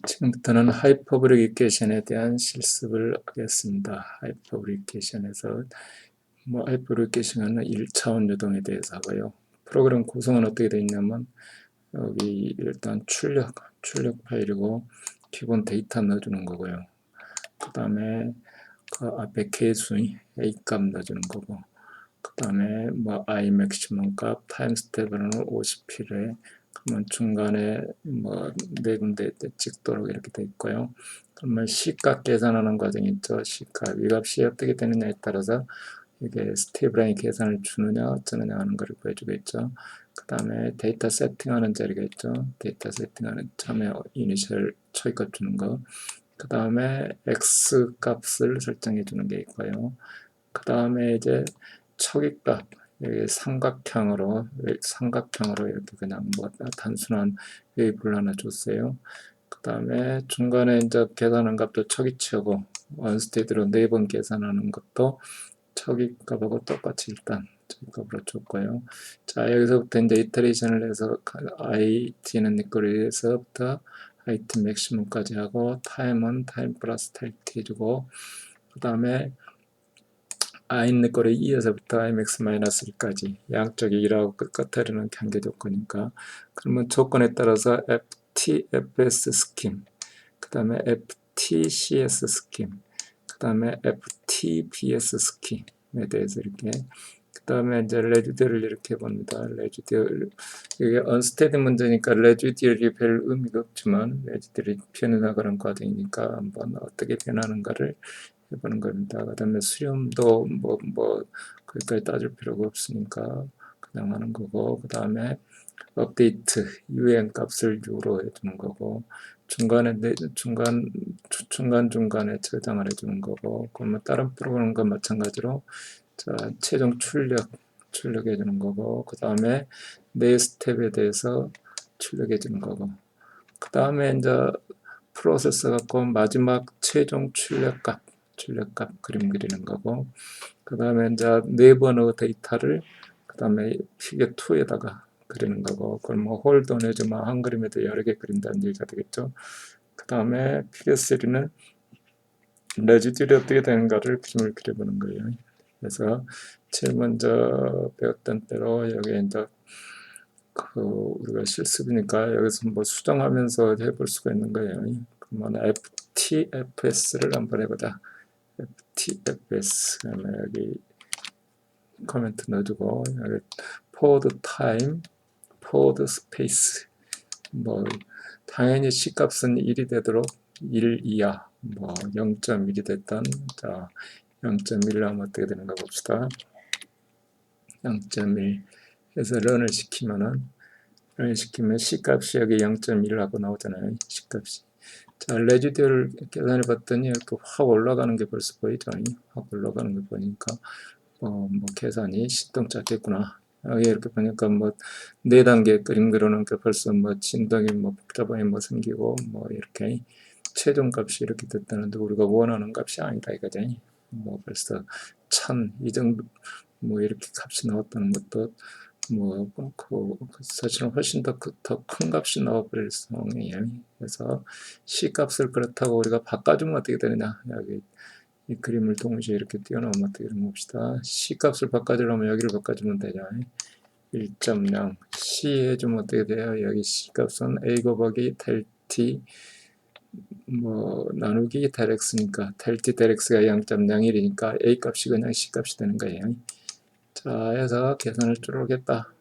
지금부터는 하이퍼브리케이션에 대한 실습을 하겠습니다. 하이퍼브리케이션에서 하이퍼브리케이션은 1차원 요동에 대해서 하고요. 프로그램 구성은 어떻게 되어 있냐면 여기 일단 출력 파일이고 기본 데이터 넣어주는 거고요. 그 다음에 그 앞에 개수 A값 넣어주는 거고, 그 다음에 I 맥시멈 값 타임 스텝은 50필에 그러면 중간에 네 군데 찍도록 이렇게 돼 있고요. 그러면 C값 계산하는 과정이 있죠. C값 이 값이 어떻게 되느냐에 따라서 이게 스테이블라인 계산을 주느냐 어쩌느냐 하는 것을 보여주겠죠. 그 다음에 데이터 세팅하는 자리가 있죠. 데이터 세팅하는 참에 이니셜 초기값 주는 거. 그 다음에 X 값을 설정해 주는 게 있고요. 그 다음에 이제 초기값 여기 삼각형으로 이렇게 그냥 단순한 웨이브를 하나 줬어요. 그 다음에 중간에 이제 계산한 값도 초기치하고 원스테이트로 4번 계산하는 것도 초기값하고 똑같이 일단 초기값으로 줬고요. 자, 여기서부터 이제 이터레이션을 해서 it는 니꼬리에서부터 it 맥시멈까지 하고 타임은 타임 플러스 텔티 해주고, 그 다음에 i는 거를 2에서부터 imax-1까지 양쪽이 1하고 끝까지는 경계 조건이니까, 그러면 조건에 따라서 ftfs 스킴, 그 다음에 ftcs 스킴, 그 다음에 ftbs 스킴에 대해서 이렇게, 그 다음에 이제 레지듀얼을 이렇게 봅니다. 레지듀얼 이게 언스테디 문제니까 레지듀얼이 별 의미가 없지만 레지듀얼이 변해나가는 과정이니까 한번 어떻게 변하는가를 해보는 겁니다. 그 다음에 수렴도 거기까지 따질 필요가 없으니까 그냥 하는 거고, 그 다음에 업데이트 un 값을 6로 해주는 거고, 중간에 저장을 해주는 거고, 그러면 다른 프로그램과 마찬가지로 자, 최종 출력해 주는 거고, 그 다음에 내 스텝에 대해서 출력해 주는 거고, 그 다음에 이제 프로세서 갖고 마지막 최종 출력값 그림 그리는 거고, 그 다음에 이제 4번의 데이터를 그 다음에 피겨 2에다가 그리는 거고, 그걸 홀도 내지만 한 그림에도 여러 개 그린다는 얘기가 되겠죠. 그 다음에 피겨 3는 레지듀얼이 어떻게 되는가를 그림을 그려보는 거예요. 그래서 제일 먼저 배웠던 대로 여기 이제 우리가 실습이니까 여기서 수정하면서 해볼 수가 있는 거예요. 그러면 FTFS를 한번 해보자. FTFS 그러면 여기 코멘트 넣어주고, 여기 forward time, forward space, 당연히 C값은 1이 되도록 1 이하, 0.1이 됐던, 자 0.1로 하면 어떻게 되는가 봅시다. 0.1 해서 런을 시키면 C값이 여기 0.1하고 나오잖아요. C값이. 자, 레지듀얼 계산해 봤더니 이렇게 확 올라가는 게 벌써 보이죠? 확 올라가는 거 보니까 계산이 신동작했구나. 여기 이렇게 보니까 4단계 그림 그려놓은 게 벌써 진동이 복잡하게 생기고 이렇게 최종값이 이렇게 됐다는데 우리가 원하는 값이 아니다 이거지. 벌써 1000 이 정도 이렇게 값이 나왔다는 것도 사실은 훨씬 더 큰 값이 나와버릴 상황이에요. 그래서 C값을 그렇다고 우리가 바꿔주면 어떻게 되느냐. 여기 이 그림을 동시에 이렇게 띄워놓으면 어떻게 되는 봅시다. C값을 바꿔주려면 여기를 바꿔주면 되죠. 1.0 C 해주면 어떻게 돼요? 여기 C값은 A 곱하기 델 T 나누기 델 X니까 델 T 델 X가 0.01이니까 A 값이 그냥 C 값이 되는 거예요. 자, 해서 계산을 쭉 하겠다.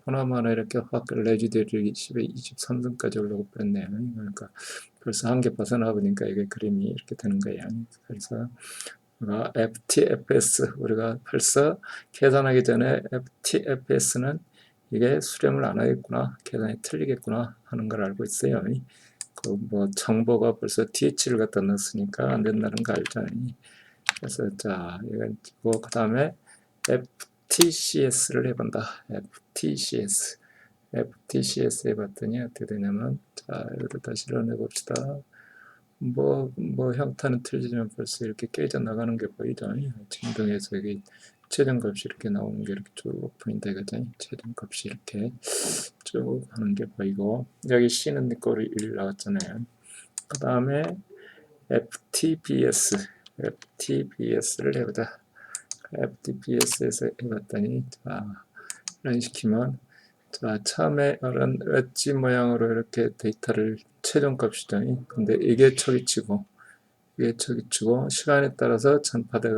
보나마나 이렇게 확 레지듀얼이 23등까지 올라가 버렸네요. 그러니까 벌써 한 개 벗어나보니까 이게 그림이 이렇게 되는 거예요. 그래서 FTFS 우리가 벌써 계산하기 전에 FTFS는 이게 수렴을 안 하겠구나, 계산이 틀리겠구나 하는 걸 알고 있어요. 정보가 벌써 TH를 갖다 넣었으니까 안 된다는 거 알죠. 그래서 자, 이건 그 다음에 FTCS를 해본다. FTCS 해봤더니 어떻게 되냐면, 자, 이것도 다시 런해봅시다. 형태는 틀리지만 벌써 이렇게 깨져나가는 게 보이죠? 진동에서 여기 최종값이 이렇게 나오는 게 이렇게 쭉 보인다 이거죠? 최종값이 이렇게 쭉 하는 게 보이고, 여기 C는 니꼴이 1 나왔잖아요. 그 다음에 FTPS를 해보자. FTPS에서 해봤더니, 자, 런 시키면, 자, 처음에 이런 웨지 모양으로 이렇게 데이터를 최종값이죠. 근데 이게 초기치고, 시간에 따라서 전파돼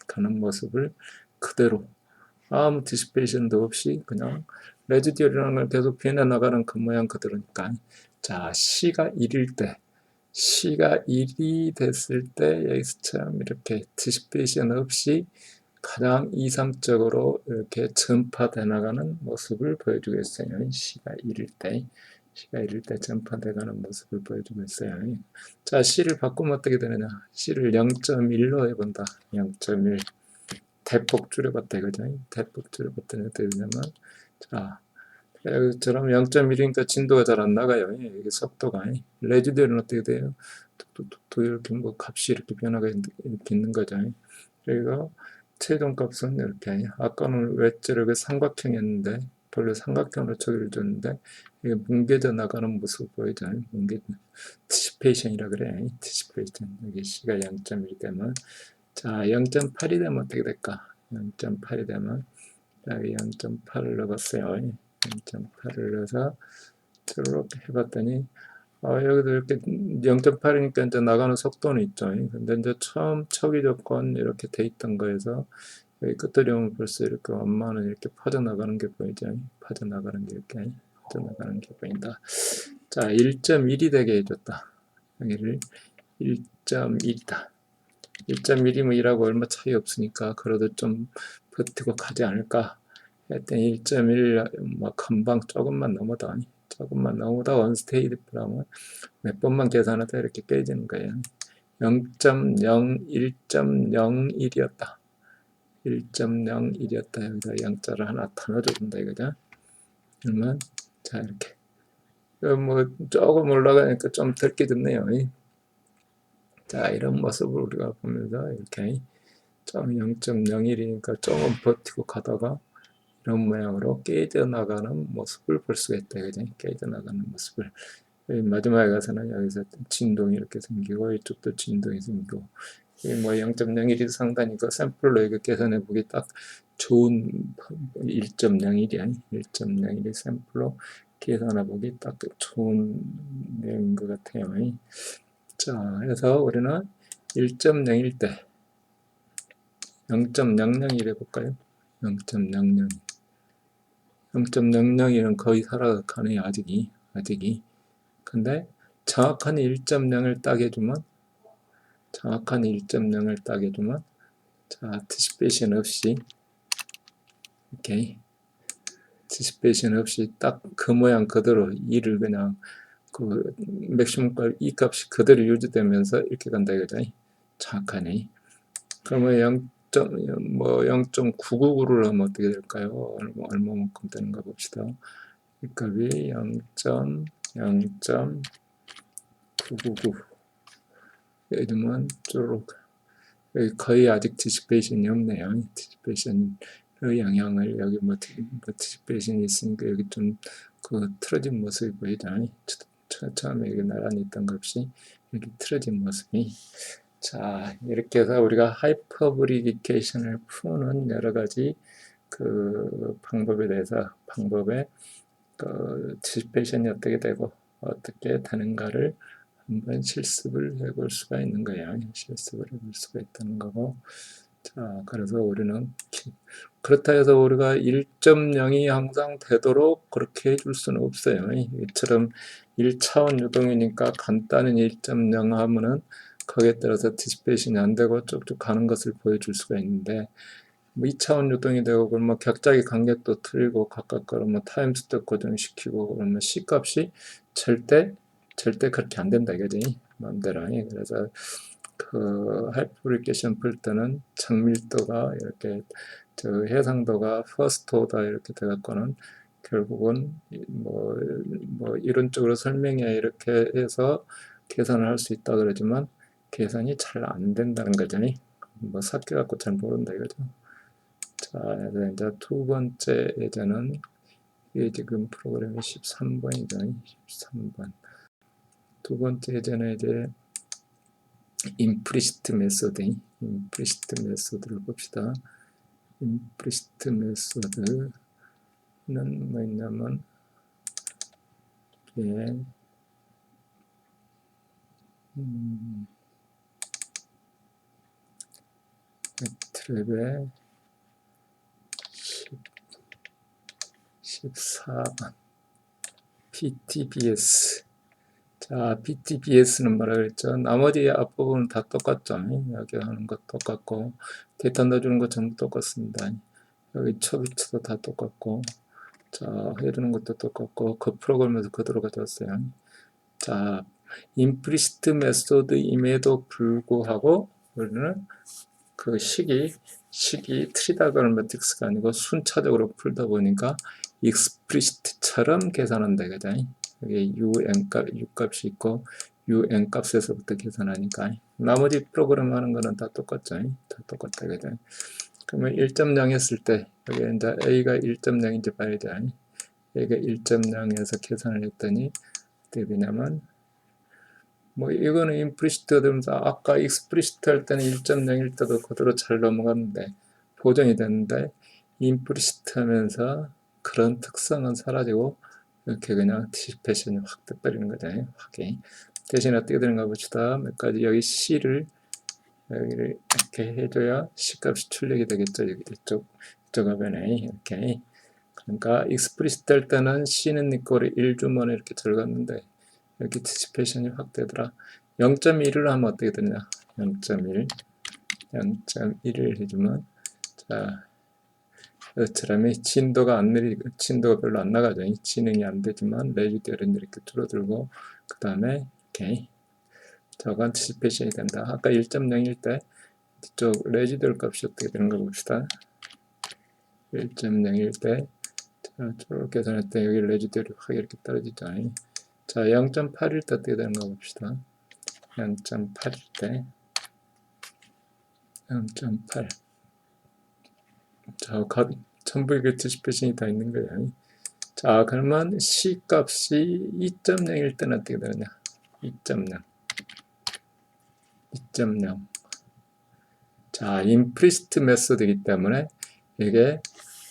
가는 모습을 그대로 아무 디스페이션도 없이 그냥 레지듀얼이라는 걸 계속 변해 나가는 그 모양 그대로니까. 자, C가 1이 됐을 때 여기서처럼 이렇게 디스페이션 없이 가장 이상적으로 이렇게 전파돼 나가는 모습을 보여주고 있어요. C가 1일 때 전파돼 가는 모습을 보여주고 있어요. 자, C를 바꾸면 어떻게 되느냐? C를 0.1로 해본다. 0.1 대폭 줄여봤다 이거죠. 대폭 줄여봤더니 어떻게 되냐면, 자, 여기처럼 0.1이니까 진도가 잘 안 나가요. 이게 속도가. 레지드는 어떻게 돼요? 또 이렇게 뭐 값이 이렇게 변화가 이렇게 있는 거죠. 그리고 최종값은 이렇게, 아까는 웨지를 삼각형이었는데 본래 삼각형으로 초기를 줬는데 이게 뭉개져 나가는 모습 보이죠. 디시페이션이라 그래. 디시페이션. 여기 C가 0.1 되면, 자, 0.8이 되면 어떻게 될까? 0.8이 되면 여기 0.8을 넣어봤어요. 0.8을 넣어서 쭉 해봤더니, 여기도 이렇게 0.8이니까 이제 나가는 속도는 있죠. 근데 이제 처음 초기 조건 이렇게 돼 있던 거에서 여기 끝들이 오면 벌써 이렇게 원만은 이렇게 퍼져나가는 게 보이죠. 퍼져나가는 게 이렇게 퍼져나가는 게 보인다. 자, 1.1이 되게 해줬다. 여기를 1.1이다. 1.1이면 1하고 얼마 차이 없으니까 그래도 좀 버티고 가지 않을까 했더니 1.1, 뭐 금방 조금만 넘어다 언스테이블하면 몇 번만 계산하다 이렇게 깨지는 거예요. 0.0, 1.01이었다. 1.01이었다. 여기다 0자를 하나 더 넣어준다 이거죠. 그러면 자, 이렇게 뭐 조금 올라가니까 좀 덜 깨졌네요. 자, 이런 모습을 우리가 보면서 이렇게 좀 0.01이니까 조금 버티고 가다가 이런 모양으로 깨져나가는 모습을 볼 수가 있다. 그죠? 깨져나가는 모습을. 마지막에 가서는 여기서 진동이 이렇게 생기고 이쪽도 진동이 생기고, 뭐 0.01이 상당히 그 샘플로 이거 계산해 보기 딱 좋은 1.01이 1.01이 샘플로 계산해 보기 딱 좋은 내용인 것 같아요. 자, 그래서 우리는 1.01 때 0.00일 해볼까요? 0.00. 0.00이는 거의 살아가네요. 아직이. 근데 정확한 1.0을 딱 해주면, 자, 디시페이션 없이, 이렇게, 디시페이션 없이 딱 그 모양 그대로 2를 그냥 그 맥시멈 값, 이 값이 그대로 유지되면서 이렇게 간다 이거죠. 정확하네. 그러면 0.999를 하면 어떻게 될까요? 얼마만큼 되는가 봅시다. 이 값이 0.999. 이러면 쭉 거의 아직 디시페이션이 없네요. 디시페이션의 영향을 여기 뭐 디시페이션이 있으니까 여기 좀 그 틀어진 모습이 보이죠. 처음에 여기 나란히 있던 값이 이렇게 틀어진 모습이. 자, 이렇게 해서 우리가 하이퍼브리디케이션을 푸는 여러 가지 그 방법에 대해서 그 디시페이션이 어떻게 되고 어떻게 되는가를 한번 실습을 해볼 수가 있는 거예요. 실습을 해볼 수가 있다는 거고. 자, 그래서 우리는 그렇다 해서 우리가 1.0이 항상 되도록 그렇게 해줄 수는 없어요. 이처럼 1차원 유동이니까 간단한 1.0 하면은 거기에 따라서 디시페이션이 안 되고 쭉쭉 가는 것을 보여줄 수가 있는데, 뭐 2차원 유동이 되고 그러면 격자기 간격도 틀리고 각각 그러면 타임스텝 고정시키고 그러면 C 값이 절대 그렇게 안 된다 이거지. 마음대로. 그래서 그 하이퍼리케이션 풀 때는 정밀도가 이렇게 해상도가 퍼스트 오더 이렇게 돼갖고는 결국은 뭐 이론적으로 설명해 이렇게 해서 계산을 할 수 있다 그러지만 계산이 잘 안 된다는 거죠. 뭐 삭혀갖고 잘 모른다 이거죠. 자, 이제 두 번째 예제는 이게 지금 프로그램이 13번이죠. 13번. 두 번째 예제는 이제 임프리시트 메소드를 봅시다. 임프리시트 메소드는 뭐 있냐면 이게 트랩의 14번 PTBS. 자, PTBS는 뭐라 그랬죠? 나머지 앞부분은 다 똑같죠. 여기 하는 것 똑같고 데이터 넣어주는 것 전부 똑같습니다. 여기 처비치도 다 똑같고, 자, 해주는 것도 똑같고, 그 프로그램에서 그대로 가져왔어요. 자, 임프리시트 메소드임에도 불구하고 우리는 그 식이 트리다그널매틱스가 아니고 순차적으로 풀다 보니까 익스프리시트처럼 계산한다, 그죠? 여기 u값이 있고 un 값에서부터 계산하니까 나머지 프로그램 하는 거는 다 똑같죠. 다 똑같다, 그죠? 그러면 1.0 했을 때 여기 이제 a가 1.0인지 봐야죠. a가 1.0에서 계산을 했더니 어떻게 되냐면 뭐 이거는 임프리시트가 되면서 아까 익스프리시트 할 때는 1.0일 때도 그대로 잘 넘어갔는데 보정이 됐는데 임프리시트 하면서 그런 특성은 사라지고 이렇게 그냥 디시페이션이 확 돼버리는 거죠. 확이. 대신 어떻게 되는가 봅시다. 몇 가지 여기 C를 여기를 이렇게 해줘야 C값이 출력이 되겠죠. 여기 이쪽 화면에 이렇게. 그러니까 익스프리시트 할 때는 C는 니꼴이 1주만에 이렇게 들어갔는데 여기 디시페이션이 확 되더라. 0.1을 하면 어떻게 되냐? 0.1을 해주면 자, 이처럼 진도가 진도가 별로 안 나가죠. 진행이 안 되지만 레지듀얼은 이렇게 줄어들고 그 다음에 이렇게 저건 디시페이션이 된다. 아까 1.0일 때 이쪽 레지듀얼 값이 어떻게 되는가 봅시다. 1.0일 때 자, 쭉 계산할 때 여기 레지듀얼이 확 이렇게 떨어지죠. 자, 0.8일 때 어떻게 되는가 봅시다. 0.8일 때 0.8 자, 전부 이게 디시페이션이 다 있는 거예요. 자, 그러면 C 값이 2.0일 때는 어떻게 되느냐? 2.0 자, 임프리시트 메소드이기 때문에 이게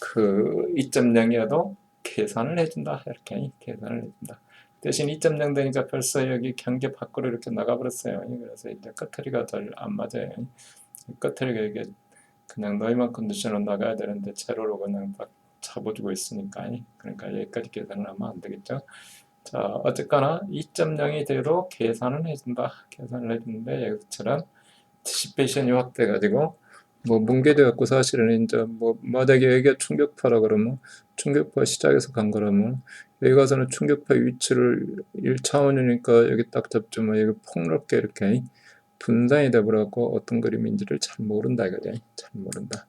그 2.0이어도 계산을 해준다. 이렇게 계산을 해준다. 대신 2.0 되니까 벌써 여기 경계 밖으로 이렇게 나가버렸어요. 그래서 이제 끝터리가 잘 안 맞아요. 끝터리가 이게 그냥 너희만 컨디션으로 나가야 되는데 제로로 그냥 딱 잡아주고 있으니까 그러니까 여기까지 계산을 하면 안 되겠죠. 자, 어쨌거나 2.0이 대로 계산을 해준다. 계산을 해주는데 여기처럼 디시페이션이 확돼가지고 뭐 뭉개져 갖고 사실은 이제 뭐 만약에 여기가 충격파라 그러면 충격파 시작에서 간 거라면 여기 가서는 충격파 위치를 1차원이니까 여기 딱 잡지만 여기 폭넓게 이렇게 분산이 돼버려갖고 어떤 그림인지를 잘 모른다 이거죠. 잘 모른다.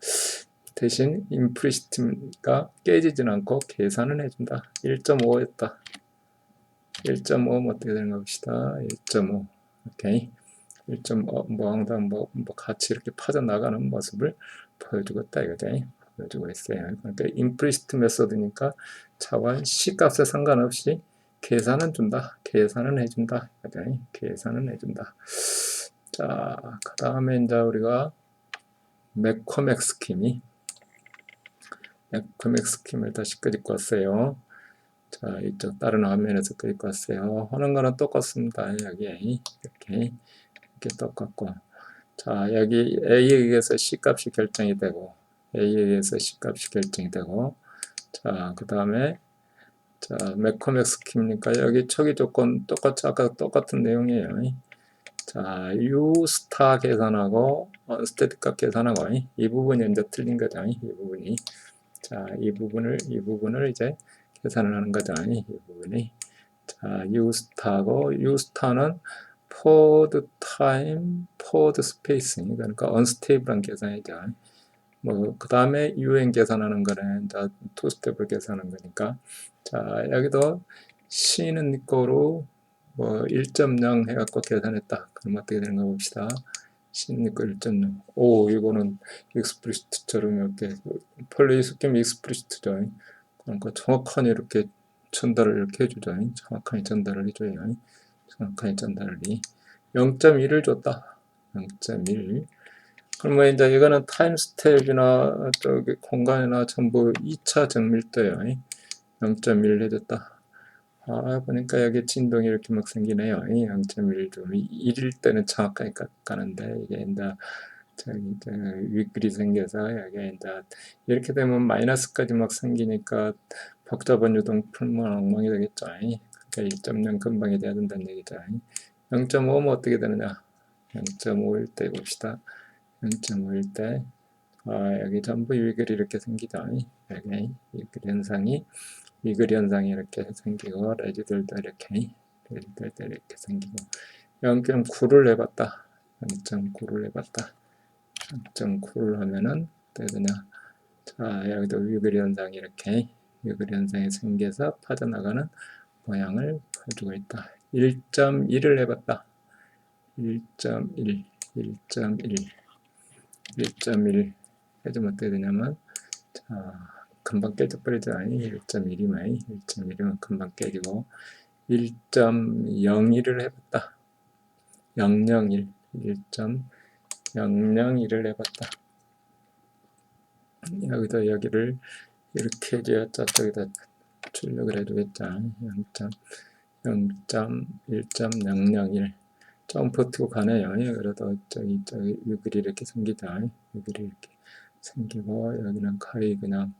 대신 임프리시트가 깨지진 않고 계산은 해준다. 1.5 했다. 1.5면 어떻게 되는가 봅시다. 1.5 오케이. 1.5 뭐 항상 뭐 같이 이렇게 빠져나가는 모습을 보여주고 있다 이거죠. 보여주고 있어요. 그러니까 임프리시트 메소드니까 차원 C 값에 상관없이 계산은 준다. 계산은 해준다. 이거죠. 계산은 해준다. 자, 그 다음에 이제 우리가 매코맥 스킴을 다시 끄집고 왔어요. 자, 이쪽 다른 화면에서 끄집고 왔어요. 하는 거는 똑같습니다. 여기 이렇게 똑같고, 자, 여기 A에 의해서 C 값이 결정이 되고, A에 의해서 C 값이 결정이 되고, 자, 그 다음에 자, 매코맥 스킴이니까 여기 초기 조건 똑같이 아까 똑같은 내용이에요. 자, U 스타 계산하고 스태틱 값 계산하고 이 부분이 이제 틀린 거죠. 이 부분이. 자, 이 부분을 이제 계산을 하는 거죠. 이 부분이. 자, U 스타고 U 스타는 for the time, for the space. 그러니까 unstable한 계산이죠. 뭐, 그 다음에 UN 계산하는 거는 이제 투 스텝을 계산하는 거니까. 자, 여기도 C는 네 거로 뭐 1.0 해갖고 계산했다. 그럼 어떻게 되는가 봅시다. C는 네 거 1.0. 오, 이거는 익스프리시트처럼 이렇게 폴리 스킴 익스프리시트죠. 그러니까 정확하게 이렇게 전달을 이렇게 해주죠. 정확하게 전달을 해줘요. 정확하게 전달이 0.1을 줬다. 0.1. 그러면 이제 이거는 타임 스텝이나 저기 공간이나 전부 2차 정밀도예요. 0.1 해줬다. 보니까 여기 진동이 이렇게 막 생기네요. 0.1도 1일 때는 정확하게 가는데 이게 이제 저기 윗글이 생겨서 여기 이제 이렇게 되면 마이너스까지 막 생기니까 복잡한 유동 풀면 엉망이 되겠죠. 그러니까 1.0 금방이 돼야 된다는 얘기죠. 0.5면 어떻게 되느냐? 0.5일 때 봅시다. 0.5일 때 여기 전부 위글이 이렇게 생기죠. 여기 위글 현상이 이렇게 생기고 레지들도 이렇게 생기고 0.9를 해봤다. 0.9를 해봤다. 0.9를 하면은 어떻게 되냐? 자, 여기도 위글 현상이 이렇게 위글 현상이 생겨서 빠져나가는 모양을 가지고 있다. 1.1을 해봤다. 1.1, 1.1, 1.1 해주면 어떻게 되냐면 자, 금방 깨져버리죠. 1.1이면 1.1이면 금방 깨지고 1.01을 해봤다. 001, 1.001을 해봤다. 여기다 여기를 이렇게 해줘야 저쪽에다 출력을 해주겠죠. 0.1.001 좀 버티고 가네요. 그래도 저기 위글이 이렇게 생기죠. 위글이 이렇게 생기고 여기는 거의 그냥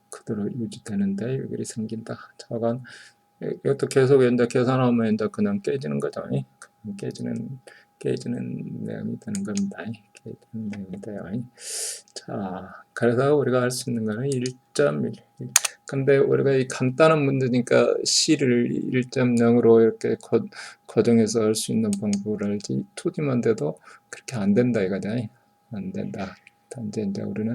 그대로 유지되는데 위글이 생긴다. 저건 이것도 계속 이제 계산하면 이제 그냥 깨지는 거죠. 깨지는 내용이 되는 겁니다. 깨지는 내용이 돼요. 자, 그래서 우리가 할 수 있는 거는 1.1. 근데 우리가 이 간단한 문제니까 C를 1.0으로 이렇게 거정해서 할 수 있는 방법을 알지 2D만 돼도 그렇게 안 된다 이거죠. 안 된다. 단지 이제 우리는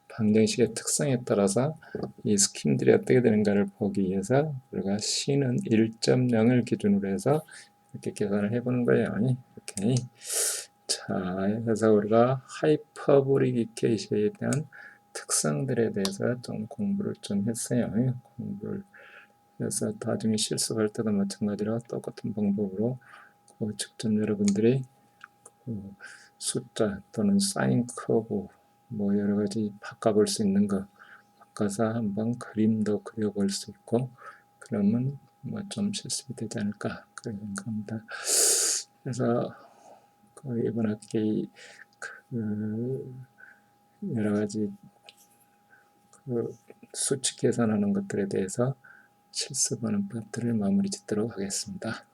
방정식의 특성에 따라서 이 스킴들이 어떻게 되는가를 보기 위해서 우리가 C는 1.0을 기준으로 해서 이렇게 계산을 해보는 거예요. 이렇게. 자, 그래서 우리가 하이퍼보릭이케이션에 대한 특성들에 대해서 좀 공부를 좀 했어요. 공부를 해서 나중에 실습할 때도 마찬가지로 똑같은 방법으로 직접 여러분들이 숫자 또는 사인 커브 뭐 여러 가지 바꿔볼 수 있는 거 바꿔서 한번 그림도 그려볼 수 있고 그러면 뭐 좀 실습이 되지 않을까 그런 생각합니다. 그래서 이번 학기 여러 가지 수치 계산하는 것들에 대해서 실습하는 파트를 마무리 짓도록 하겠습니다.